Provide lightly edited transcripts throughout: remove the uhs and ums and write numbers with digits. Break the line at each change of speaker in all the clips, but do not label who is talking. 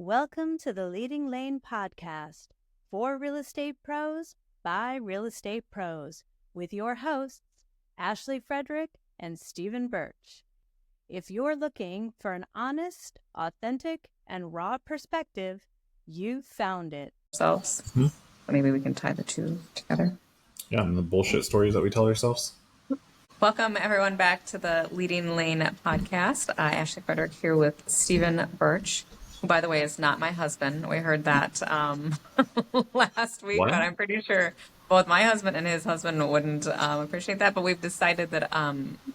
Welcome to the Leading Lane podcast for real estate pros by real estate pros with your hosts, Ashley Frederick and Stephen Birch. If you're looking for an honest, authentic, and raw perspective, you found it.
Ourselves. Maybe we can tie the two together.
Yeah, and the bullshit stories that we tell ourselves.
Welcome, everyone, back to the Leading Lane podcast. Ashley Frederick here with Stephen Birch, who, by the way, is not my husband. We heard that last week,
What?
but I'm pretty sure both my husband and his husband wouldn't appreciate that. But we've decided that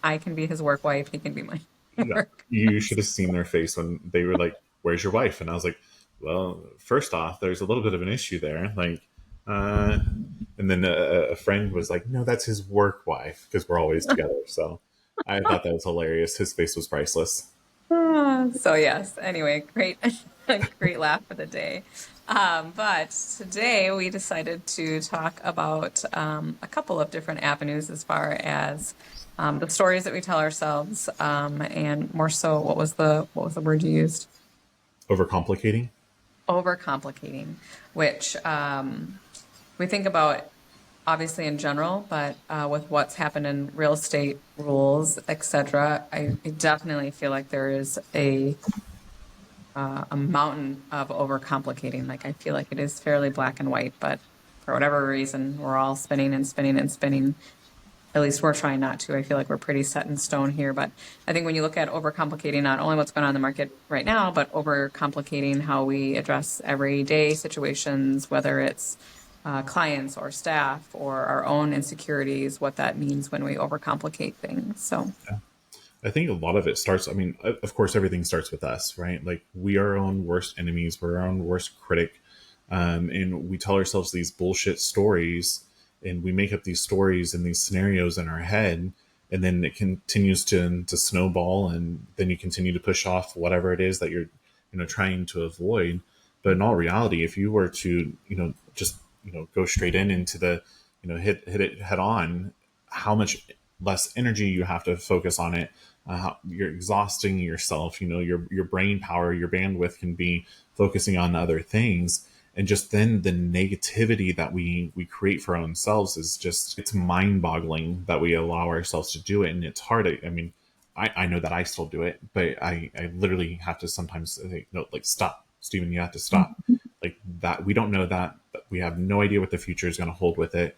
I can be his work wife. He can be my work.
You should have seen their face when they were like, "Where's your wife?" And I was like, "Well, first off, there's a little bit of an issue there." And then a friend was like, "No, that's his work wife," because we're always together. So I thought that was hilarious. His face was priceless.
So yes, anyway, great laugh for the day. But today we decided to talk about a couple of different avenues as far as the stories that we tell ourselves, and more so, what was the word you used?
Overcomplicating.
Overcomplicating, which we think about obviously in general, but with what's happened in real estate rules, etc., I definitely feel like there is a mountain of overcomplicating. Like, I feel like it is fairly black and white, but for whatever reason, we're all spinning and spinning and spinning. At least we're trying not to. I feel like we're pretty set in stone here. But I think when you look at overcomplicating not only what's going on in the market right now, but overcomplicating how we address everyday situations, whether it's clients or staff or our own insecurities, what that means when we overcomplicate things. So
yeah. I think a lot of it starts, of course, everything starts with us, right? Like, we are our own worst enemies. We're our own worst critic. And we tell ourselves these bullshit stories, and we make up these stories and these scenarios in our head, and then it continues to snowball, and then you continue to push off whatever it is that you're, trying to avoid. But in all reality, if you were to, just, go straight into the, hit it head on, how much less energy you have to focus on it. How you're exhausting yourself, your brain power, your bandwidth can be focusing on other things. And just then the negativity that we create for ourselves is just, it's mind boggling that we allow ourselves to do it. And it's hard. I know that I still do it, but I literally have to sometimes say, no, like, stop, Stephen, you have to stop. Like, that, we don't know that, we have no idea what the future is going to hold with it.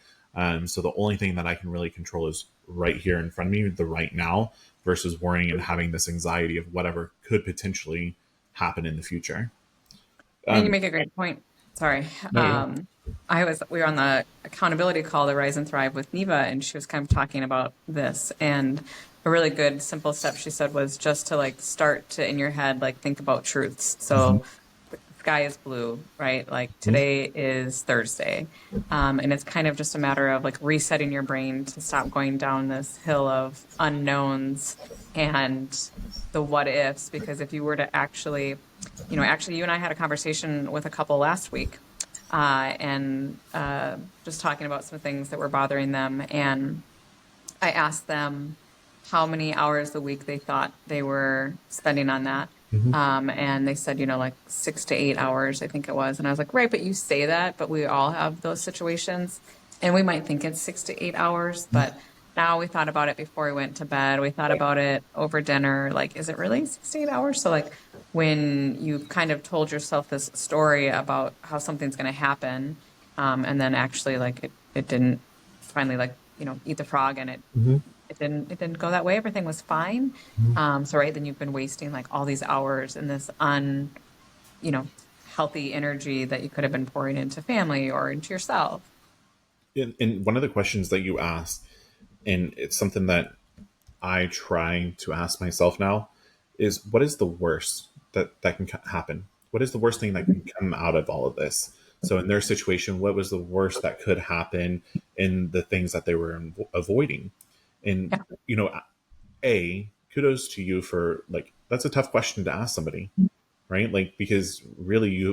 So the only thing that I can really control is right here in front of me, the right now, versus worrying and having this anxiety of whatever could potentially happen in the future.
And you make a great point. Sorry.
No,
We were on the accountability call, the Rise and Thrive with Neva, and she was kind of talking about this. And a really good, simple step she said was just to start to, in your head, think about truths. So the sky is blue, right? Like, today is Thursday. And it's kind of just a matter of resetting your brain to stop going down this hill of unknowns and the what ifs, because if you were to actually, you and I had a conversation with a couple last week, and just talking about some things that were bothering them. And I asked them how many hours a week they thought they were spending on that. And they said, 6 to 8 hours, I think it was. And I was like, right, but you say that, but we all have those situations. And we might think it's 6 to 8 hours, but now we thought about it before we went to bed. We thought about it over dinner. Is it really 6 to 8 hours? So when you kind of told yourself this story about how something's going to happen, and then actually it didn't finally eat the frog, and it didn't go that way. Everything was fine. So right, then you've been wasting all these hours in this healthy energy that you could have been pouring into family or into yourself.
And one of the questions that you asked, and it's something that I try to ask myself now, is what is the worst that can happen? What is the worst thing that can come out of all of this? So in their situation, what was the worst that could happen in the things that they were avoiding? And, kudos to you for that's a tough question to ask somebody, right? Because really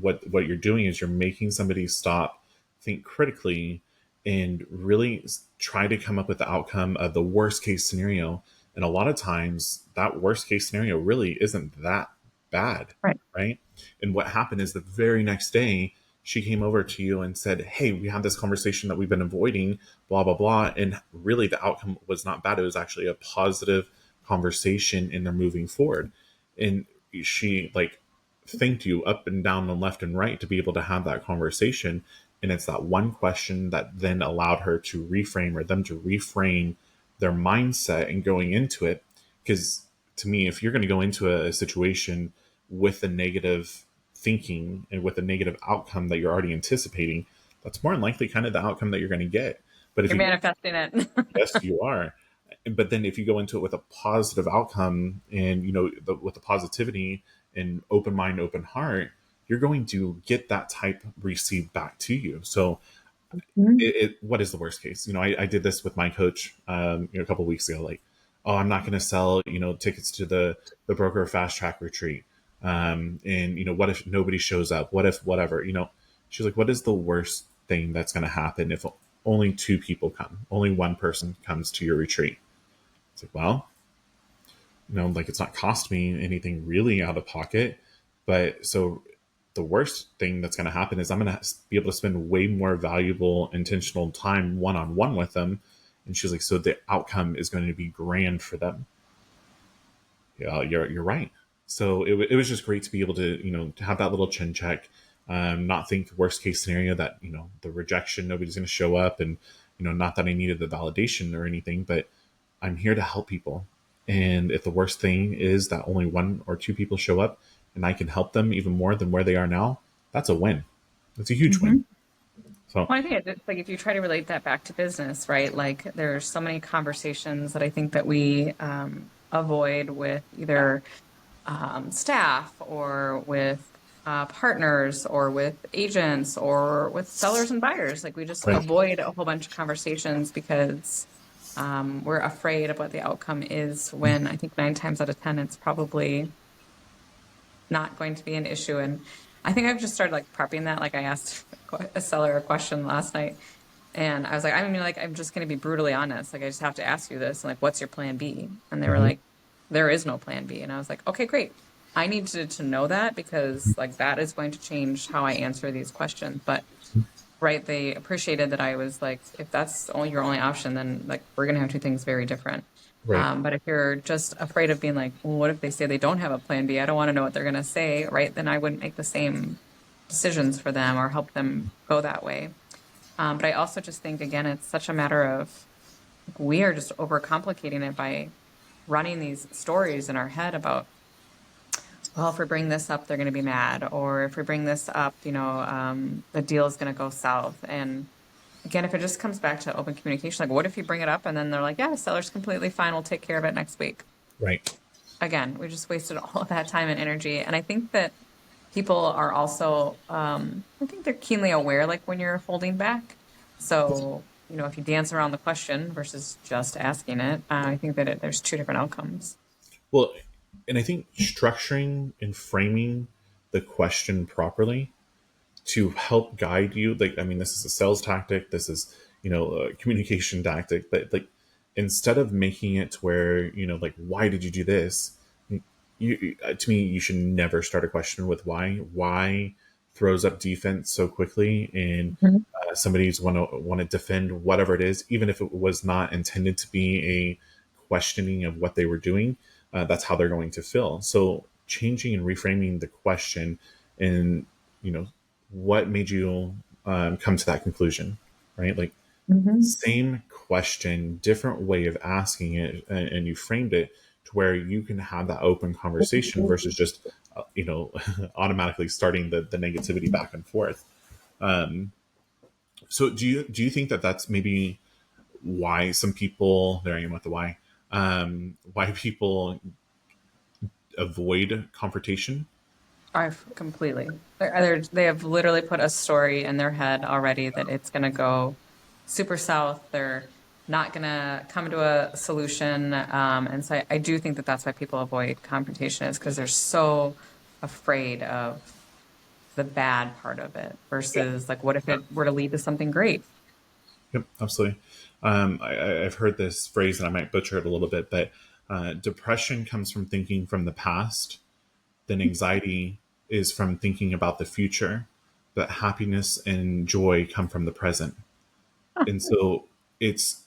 what you're doing is you're making somebody stop, think critically, and really try to come up with the outcome of the worst case scenario. And a lot of times that worst case scenario really isn't that bad.
Right.
right? And what happened is the very next day, she came over to you and said, "Hey, we had this conversation that we've been avoiding, blah, blah, blah." And really, the outcome was not bad. It was actually a positive conversation, and they're moving forward. And she like thanked you up and down and left and right to be able to have that conversation. And it's that one question that then allowed her to reframe, or them to reframe their mindset and going into it. Because to me, if you're going to go into a situation with a negative thinking and with a negative outcome that you're already anticipating, that's more than likely kind of the outcome that you're going to get. But if
You're
you,
manifesting it.
yes, you are. But then if you go into it with a positive outcome, and with the positivity and open mind, open heart, you're going to get that type received back to you. So what is the worst case? I did this with my coach, a couple of weeks ago. Like, oh, I'm not going to sell, tickets to the broker fast track retreat. And what if nobody shows up? What if whatever? She's like, what is the worst thing that's going to happen if only two people come? Only one person comes to your retreat. It's like, well, like, it's not cost me anything really out of pocket. But so the worst thing that's going to happen is I'm going to be able to spend way more valuable, intentional time one-on-one with them. And she's like, so the outcome is going to be grand for them. Yeah, you're right. So it was just great to be able to, to have that little chin check, not think worst case scenario that, the rejection, nobody's going to show up. And, not that I needed the validation or anything, but I'm here to help people. And if the worst thing is that only one or two people show up and I can help them even more than where they are now, that's a win. It's a huge win. So
Well, I think it's like if you try to relate that back to business, right? Like there's so many conversations that I think that we avoid with either staff or with partners or with agents or with sellers and buyers. Like we just
right.
avoid a whole bunch of conversations because we're afraid of what the outcome is, when I think 9 times out of 10, it's probably not going to be an issue. And I think I've just started like prepping that. Like I asked a seller a question last night, and I was like, I'm just going to be brutally honest. Like I just have to ask you this. And like, what's your plan B? And they were like, there is no plan B. And I was like, okay, great. I need to know that, because like that is going to change how I answer these questions. But right, they appreciated that I was like, if that's your only option, then like we're going to have two things very different.
Right.
But if you're just afraid of being like, well, what if they say they don't have a plan B? I don't want to know what they're going to say, right? Then I wouldn't make the same decisions for them or help them go that way. But I also just think, again, it's such a matter of we are just overcomplicating it by running these stories in our head about, well, if we bring this up, they're going to be mad. Or if we bring this up, the deal is going to go south. And again, if it just comes back to open communication, like what if you bring it up and then they're like, yeah, the seller's completely fine, we'll take care of it next week.
Right.
Again, we just wasted all of that time and energy. And I think that people are also, I think they're keenly aware, like when you're holding back. So, if you dance around the question versus just asking it, I think that there's two different outcomes.
Well, and I think structuring and framing the question properly to help guide you, like, this is a sales tactic, this is, a communication tactic, but like, instead of making it to where, like, why did you do this? To me, you should never start a question with why. Why throws up defense so quickly, and somebody's want to defend whatever it is, even if it was not intended to be a questioning of what they were doing. That's how they're going to feel. So changing and reframing the question, and what made you come to that conclusion, right? Like, same question, different way of asking it, and you framed it to where you can have that open conversation versus just automatically starting the negativity back and forth. So do you think that that's maybe why some people, there I am with the why people avoid confrontation?
I've completely. They have literally put a story in their head already that it's going to go super south. They're not going to come to a solution. And so I do think that that's why people avoid confrontation, is because they're so afraid of the bad part of it versus like, what if it were to lead to something great?
Yep, absolutely. I've heard this phrase, and I might butcher it a little bit, but depression comes from thinking from the past, then anxiety is from thinking about the future, but happiness and joy come from the present. And so it's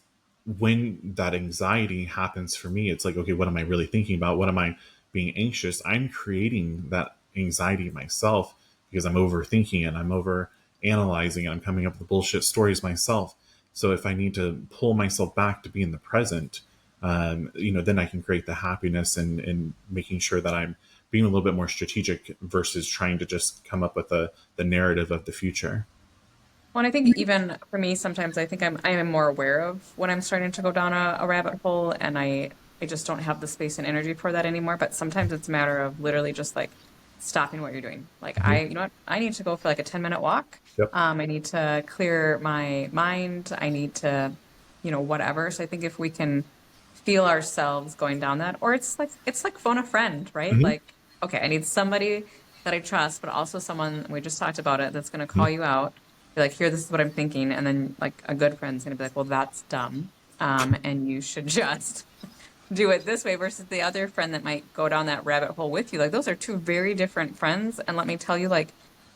when that anxiety happens for me, it's like, okay, what am I really thinking about? What am I being anxious? I'm creating that anxiety myself because I'm overthinking it. I'm over analyzing it. I'm coming up with bullshit stories myself. So if I need to pull myself back to be in the present, then I can create the happiness and making sure that I'm being a little bit more strategic versus trying to just come up with the narrative of the future.
Well, and I think even for me, sometimes I think I am more aware of when I'm starting to go down a rabbit hole, and I just don't have the space and energy for that anymore. But sometimes it's a matter of literally just like stopping what you're doing. Like
Mhm.
you know what, I need to go for like a 10-minute walk.
Yep.
I need to clear my mind. I need to, whatever. So I think if we can feel ourselves going down that, or it's like phone a friend, right?
Mhm.
Like, okay, I need somebody that I trust, but also someone, we just talked about it, that's going to
Mhm.
call you out, be like, here, this is what I'm thinking. And then like a good friend's going to be like, well, that's dumb. And you should just do it this way versus the other friend that might go down that rabbit hole with you. Like those are two very different friends. And let me tell you, like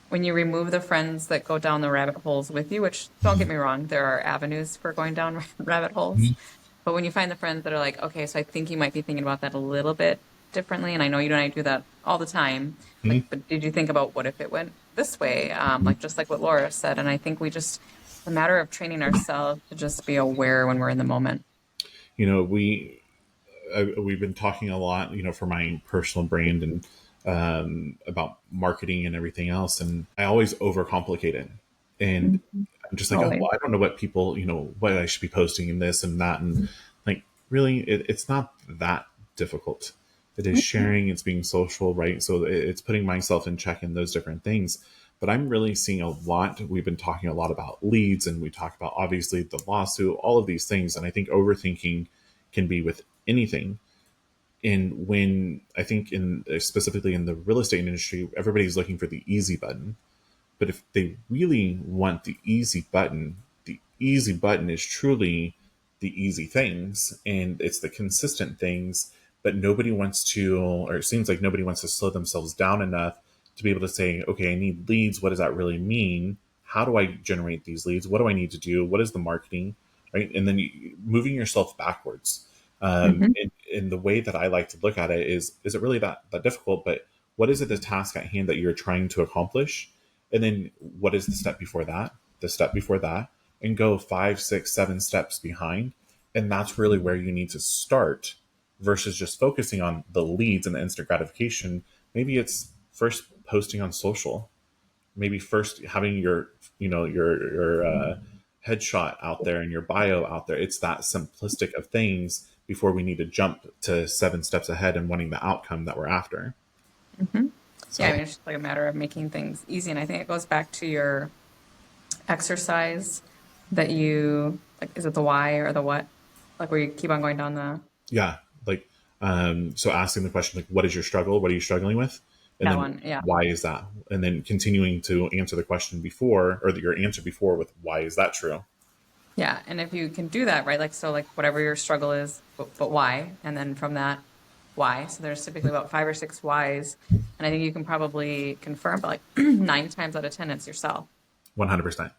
when you remove the friends that go down the rabbit holes with you, which don't get me wrong, there are avenues for going down rabbit holes.
Mhm.
But when you find the friends that are like, okay, so I think you might be thinking about that a little bit differently, and I know you and I do that all the time. Like,
Mhm.
but did you think about what if it went this way? Like just like what Laura said. And I think it's a matter of training ourselves to just be aware when we're in the moment.
You know, we've been talking a lot, for my personal brand and about marketing and everything else, and I always overcomplicate it. And
Mhm.
I'm just like, oh,
Totally.
well, I don't know what people, what I should be posting in this and that, and like, really, it's not that difficult. It is sharing, it's being social, right? So it's putting myself in check in those different things. But I'm really seeing a lot. We've been talking a lot about leads, and we talk about obviously the lawsuit, all of these things, and I think overthinking can be with anything. And when I think in specifically in the real estate industry, everybody's looking for the easy button. But if they really want the easy button is truly the easy things, and it's the consistent things. But nobody wants to, or it seems like nobody wants to slow themselves down enough to be able to say, okay, I need leads. What does that really mean? How do I generate these leads? What do I need to do? What is the marketing? Right. And then moving yourself backwards.
Hmm.
And the way that I like to look at it is it really that difficult? But what is it, the task at hand that you're trying to accomplish? And then what is the step before that, the step before that, and go 5 6 7 steps behind. And that's really where you need to start versus just focusing on the leads and the instant gratification. Maybe it's first posting on social, maybe first having your headshot out there and your bio out there. It's that simplistic of things before we need to jump to 7 steps ahead and wanting the outcome that we're after.
Hmm. Yeah, I
So
mean, it's just like a matter of making things easy. And I think it goes back to your exercise that you like, is it the why or the what? Like where you keep on going down
yeah, like so asking the question, like, what is your struggle, what are you struggling with, and
that
then
one. Yeah.
why is that, and then continuing to answer the question before, or your answer before, with why is that true.
Yeah. And if you can do that, right? Like, so like whatever your struggle is, but why? And then from that, why? So there's typically about 5 or 6 whys. And I think you can probably confirm, but like 9 times out of 10, it's yourself.
100%.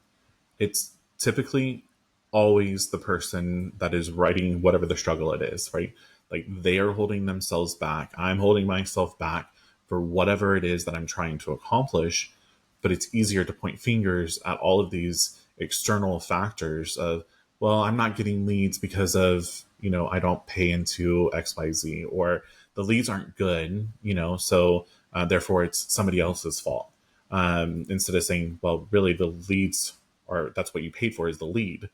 It's typically always the person that is writing whatever the struggle it is, right? Like, they are holding themselves back. I'm holding myself back for whatever it is that I'm trying to accomplish. But it's easier to point fingers at all of these external factors of, well, I'm not getting leads because of, I don't pay into XYZ, or the leads aren't good, so therefore it's somebody else's fault. Instead of saying, well, really the leads are, that's what you paid for, is the lead.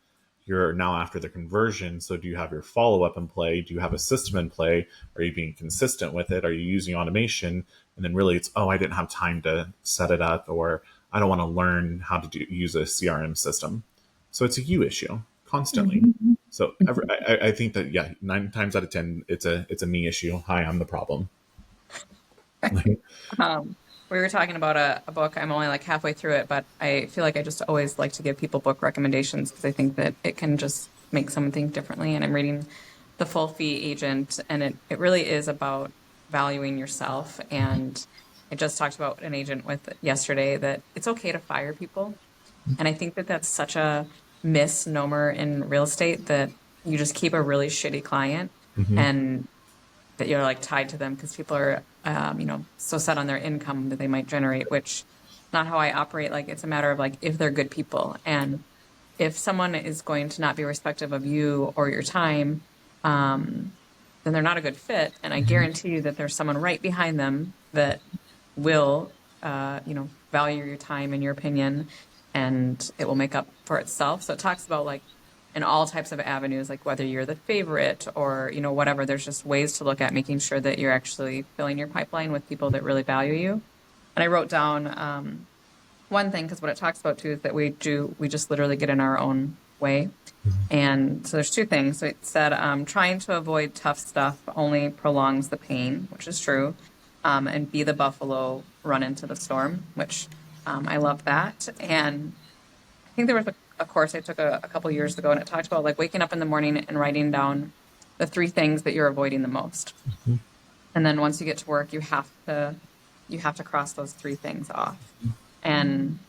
You're now after the conversion. So do you have your follow up in play? Do you have a system in play? Are you being consistent with it? Are you using automation? And then really it's, oh, I didn't have time to set it up, or I don't want to learn how to use a CRM system. So it's a you issue constantly.
Mhm.
So I think that, yeah, 9 times out of 10, it's a me issue. Hi, I'm the problem.
Um, we were talking about a book. I'm only like halfway through it, but I feel like I just always like to give people book recommendations because I think that it can just make someone think differently. And I'm reading The Full Fee Agent, and it really is about valuing yourself. And I just talked about an agent with yesterday that it's okay to fire people. And I think that that's such a misnomer in real estate, that you just keep a really shitty client
Mm-hmm.
and that you're like tied to them because people are, so set on their income that they might generate, which not how I operate. Like, it's a matter of like, if they're good people, and if someone is going to not be respectful of you or your time, then they're not a good fit. And I guarantee you that there's someone right behind them that will, value your time and your opinion, and it will make up for itself. So it talks about like in all types of avenues, like whether you're the favorite or, whatever, there's just ways to look at making sure that you're actually filling your pipeline with people that really value you. And I wrote down, one thing, because what it talks about too is that we just literally get in our own way. And so there's two things. So it said, trying to avoid tough stuff only prolongs the pain, which is true. And be the buffalo, run into the storm, which I love that. And I think there was a course I took a couple years ago, and it talked about like waking up in the morning and writing down the three things that you're avoiding the most.
Mm-hmm.
And then once you get to work, you have to cross those three things off. And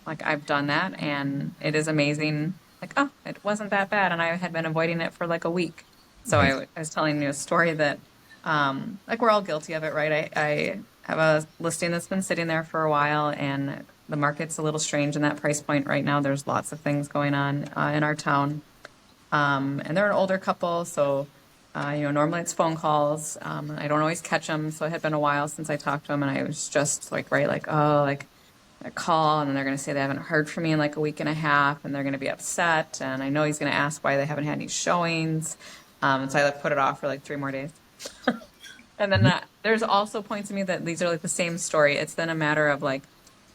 like, I've done that, and it is amazing. Like, oh, it wasn't that bad, and I had been avoiding it for like a week. So
Nice.
I was telling you a story that, like, we're all guilty of it, right? I have a listing that's been sitting there for a while, and the market's a little strange in that price point right now. There's lots of things going on in our town, and they're an older couple, so normally it's phone calls. I don't always catch them, so it had been a while since I talked to them, and I was just like, right, like, oh, like, I call and then they're going to say they haven't heard from me in like a week and a half, and they're going to be upset. And I know he's going to ask why they haven't had any showings. And so I like put it off for like 3 more days. And then there's also points to me that these are like the same story. It's then a matter of like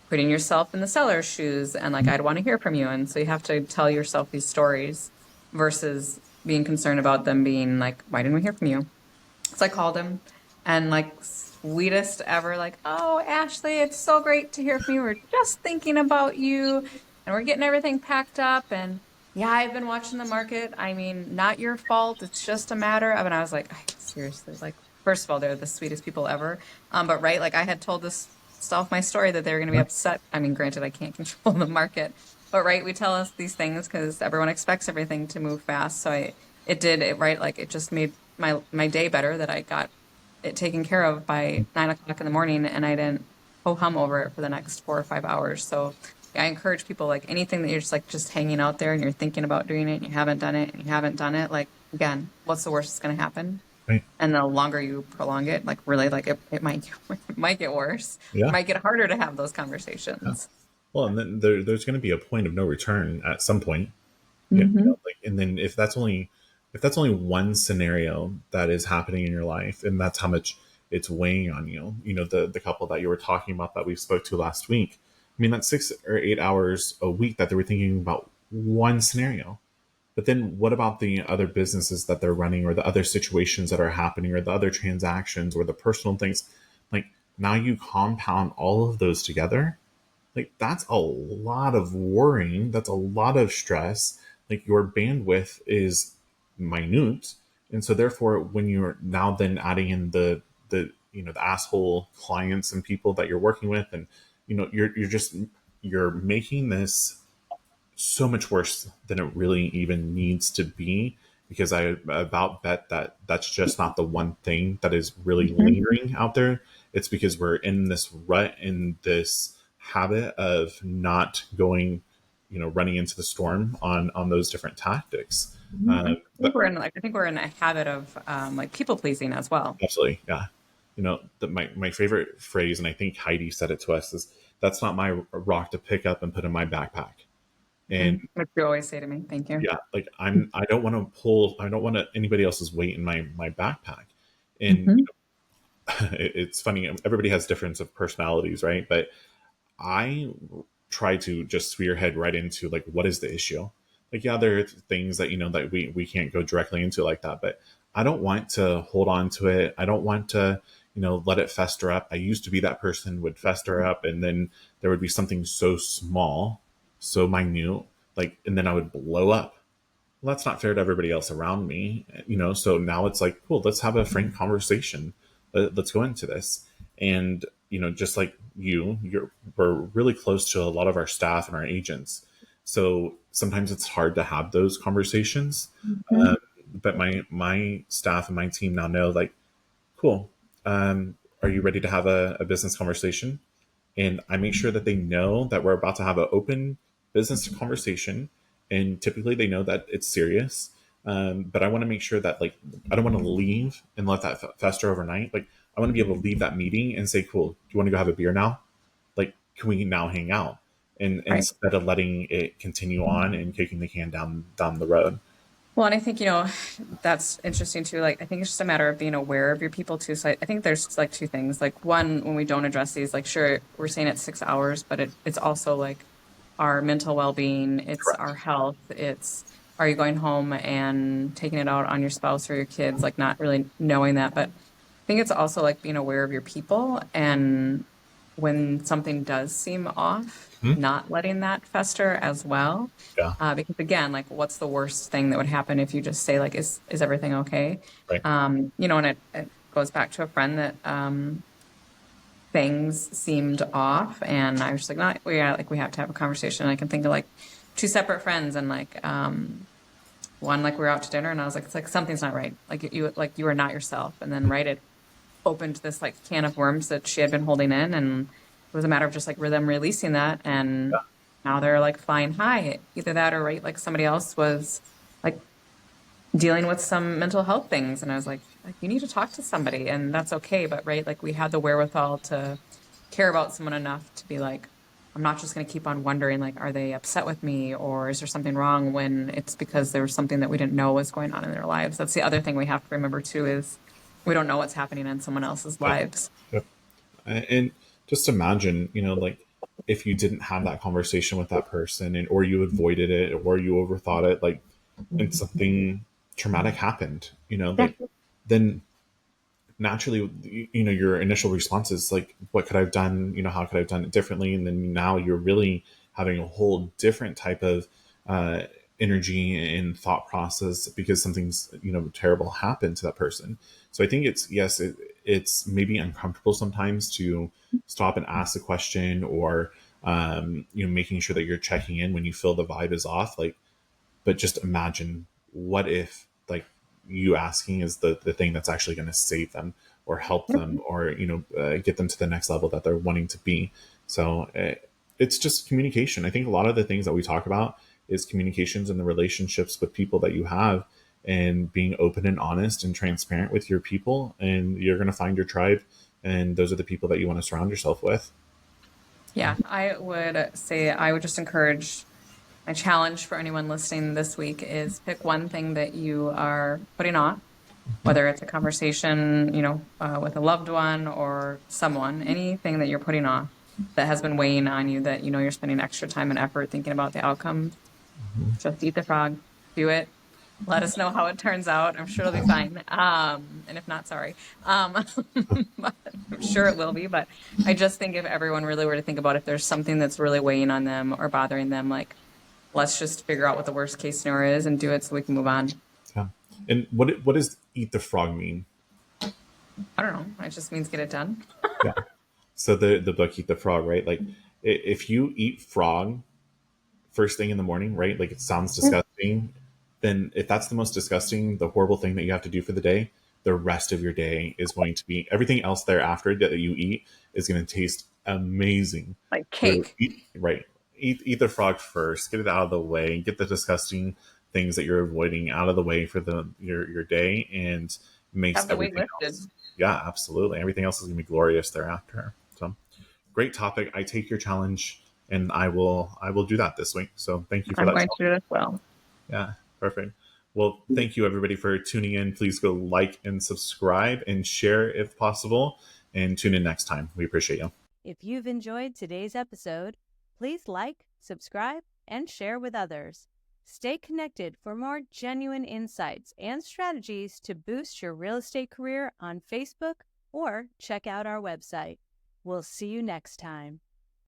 putting yourself in the seller's shoes and like, I'd want to hear from you. And so you have to tell yourself these stories versus being concerned about them being like, why didn't we hear from you? So I called him, and like, sweetest ever, like, oh, Ashley, it's so great to hear from you. We're just thinking about you, and we're getting everything packed up. And yeah, I've been watching the market. I mean, not your fault. It's just a matter of, and I was like, seriously, like, first of all, they're the sweetest people ever. But right, like, I had told this stuff, my story, that they were going to be upset. I mean, granted, I can't control the market, but right, we tell us these things because everyone expects everything to move fast. So it just made my day better that I got it taken care of by 9 o'clock in the morning, and I didn't ho hum over it for the next 4 or 5 hours. So I encourage people, like, anything that you're just hanging out there and you're thinking about doing it and you haven't done it and you haven't done it, like, again, what's the worst that's going to happen?
Right.
And the longer you prolong it, like, really, like, it might get worse.
Yeah.
It might get harder to have those conversations.
Yeah. Well, and then there's going to be a point of no return at some point.
Mm-hmm.
And then if that's only one scenario that is happening in your life, and that's how much it's weighing on you. The couple that you were talking about that we spoke to last week. I mean, that's 6 or 8 hours a week that they were thinking about one scenario. But then what about the other businesses that they're running, or the other situations that are happening, or the other transactions, or the personal things? Like, now you compound all of those together. Like, that's a lot of worrying. That's a lot of stress. Like, your bandwidth is minute. And so therefore, when you're now then adding in the asshole clients and people that you're working with, and you're making this so much worse than it really even needs to be, because I about bet that that's just not the one thing that is really lingering out there. It's because we're in this rut, in this habit of not going, running into the storm on those different tactics. But
I think we're in a habit of like people pleasing as well.
absolutely, yeah. My favorite phrase, and I think Heidi said it to us, is, "That's not my rock to pick up and put in my backpack." And
Which you always say to me, thank you.
yeah, like, I don't want anybody else's weight in my backpack. And it's funny, everybody has difference of personalities, right? But I try to just spearhead right into, like, what is the issue? Like, yeah, there are things that, that we can't go directly into like that, but I don't want to hold on to it. I don't want to, let it fester up. I used to be that person who would fester up, and then there would be something so small, so minute, like, and then I would blow up. Well, that's not fair to everybody else around me, So now it's like, cool, let's have a frank conversation. Let's go into this. And, just like we're really close to a lot of our staff and our agents. So sometimes it's hard to have those conversations.
Mm-hmm.
But my staff and my team now know, like, cool. Are you ready to have a business conversation? And I make sure that they know that we're about to have an open business conversation. And typically they know that it's serious. But I want to make sure that, like, I don't want to leave and let that fester overnight. Like, I want to be able to leave that meeting and say, cool, do you want to go have a beer now? Like, can we now hang out? And
Right.
instead of letting it continue on and kicking the can down the road.
Well, and I think, that's interesting too. Like, I think it's just a matter of being aware of your people too. So I think there's like two things. Like, one, when we don't address these, like, sure, we're saying it's 6 hours, but it's also like our mental well-being, it's
Correct.
our health, it's, are you going home and taking it out on your spouse or your kids, like not really knowing that. But I think it's also like being aware of your people, and when something does seem off,
Hmm?
not letting that fester as well.
Yeah.
Because again, like, what's the worst thing that would happen if you just say, like, is everything okay?
Right.
And it goes back to a friend that things seemed off, and I was just like, no, we have to have a conversation. And I can think of like two separate friends, and like one, like, we were out to dinner, and I was like, it's like something's not right. Like, you are not yourself. And then it opened this like can of worms that she had been holding in, and it was a matter of just like them releasing that, and
Yeah.
now they're like flying high. Either that, or like somebody else was like dealing with some mental health things, and I was like, you need to talk to somebody, and that's okay. But like, we had the wherewithal to care about someone enough to be like, I'm not just going to keep on wondering, like, are they upset with me, or is there something wrong, when it's because there was something that we didn't know was going on in their lives. That's the other thing we have to remember too, is we don't know what's happening in someone else's
Yep.
lives.
Yep. And just imagine, like, if you didn't have that conversation with that person, or you avoided it, or you overthought it, like, and something traumatic happened,
Yeah.
like, then naturally, your initial response is like, what could I have done? How could I have done it differently? And then now you're really having a whole different type of uh, energy and thought process, because something's, terrible happened to that person. So I think it's, yes, it's maybe uncomfortable sometimes to stop and ask a question, or making sure that you're checking in when you feel the vibe is off. Like, but just imagine, what if, like, you asking is the thing that's actually going to save them, or help them, or get them to the next level that they're wanting to be. So it's just communication. I think a lot of the things that we talk about is communications in the relationships with people that you have, and being open and honest and transparent with your people, and you're going to find your tribe, and those are the people that you want to surround yourself with.
Yeah, I would say, I would just encourage, my challenge for anyone listening this week is pick one thing that you are putting off, whether it's a conversation, with a loved one or someone, anything that you're putting off that has been weighing on you, that you're spending extra time and effort thinking about the outcome. Just eat the frog, do it. Let us know how it turns out. I'm sure it'll be fine. And if not, sorry. But I'm sure it will be. But I just think if everyone really were to think about, if there's something that's really weighing on them or bothering them, like, let's just figure out what the worst case scenario is and do it so we can move on.
Yeah. And what does eat the frog mean?
I don't know. It just means get it done.
Yeah. So the book Eat the Frog, right? Like, if you eat frog first thing in the morning, right? Like, it sounds disgusting. Then if that's the most disgusting, the horrible thing that you have to do for the day, the rest of your day is going to be, everything else thereafter that you eat is going to taste amazing.
Like
So
cake.
right. Eat the frog first, get it out of the way, get the disgusting things that you're avoiding out of the way for your day, and makes
Have the weight
everything
lifted.
else. Yeah, absolutely. Everything else is going to be glorious thereafter. So, great topic. I take your challenge, and I will do that this week. So thank you for
I'm
that.
going to do it as well.
Yeah, perfect. Well, thank you everybody for tuning in. Please go like and subscribe and share if possible, and tune in next time. We appreciate you.
If you've enjoyed today's episode, please like, subscribe, and share with others. Stay connected for more genuine insights and strategies to boost your real estate career on Facebook, or check out our website. We'll see you next time.